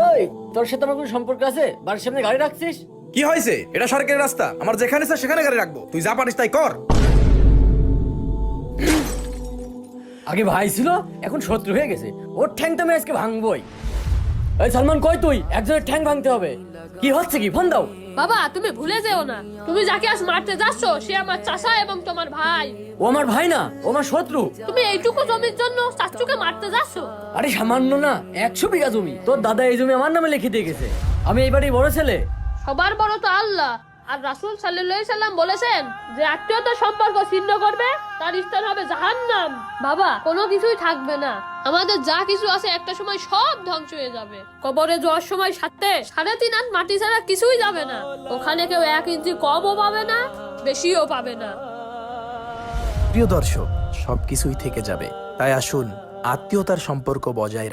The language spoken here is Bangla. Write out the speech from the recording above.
এই, তোর সাথে আমার কোনো সম্পর্ক আছে? বাড়ির সামনে গাড়ি রাখছিস? কি হয়েছে? এটা সরকারি রাস্তা, আমার যেখানে ইচ্ছা সেখানে গাড়ি রাখবো। তুই যা পারিস তাই কর। আগে ভাই ছিল, এখন শত্রু হয়ে গেছে। ওর ঠ্যাং তো আমি আজকে ভাঙবই। এই সালমান, কই তুই? একজনের ঠ্যাং ভাঙতে হবে। কি হচ্ছে কি? ফোন দাও। বাবা, তুমি ভুলে যেও না, তুমি যাকে আজ মারতে যাচ্ছ সে আমার চাচা এবং তোমার ভাই। ও আমার ভাই না, ও আমার শত্রু। তুমি এইটুকু জমির জন্য চাচুকে মারতে যাচ্ছ? আরে সামান্য না, 100 বিঘা জমি। তোর দাদা এই জমি আমার নামে লিখে দিয়ে গেছে। আমি এই বাড়ির বড় ছেলে। সবার বড় তো আল্লাহ। আর রাসূল সাল্লাল্লাহু আলাইহি সাল্লাম বলেছেন যে আত্মীয়তার সম্পর্ক ছিন্ন করবে তার স্থান হবে জাহান্নাম। বাবা, কোনো কিছুই থাকবে না। আমাদের যা কিছু আছে একটা সময় সব ধ্বংস হয়ে যাবে। কবরে যাওয়ার সময় সাথে 3.5 হাত মাটি ছাড়া কিছুই যাবে না। ওখানে কেউ 1 ইঞ্চি কমও পাবে না, বেশিও পাবে না। প্রিয় দর্শক, সবকিছুই থেকে যাবে, তাই আসুন আত্মীয়তার সম্পর্ক বজায় রাখি।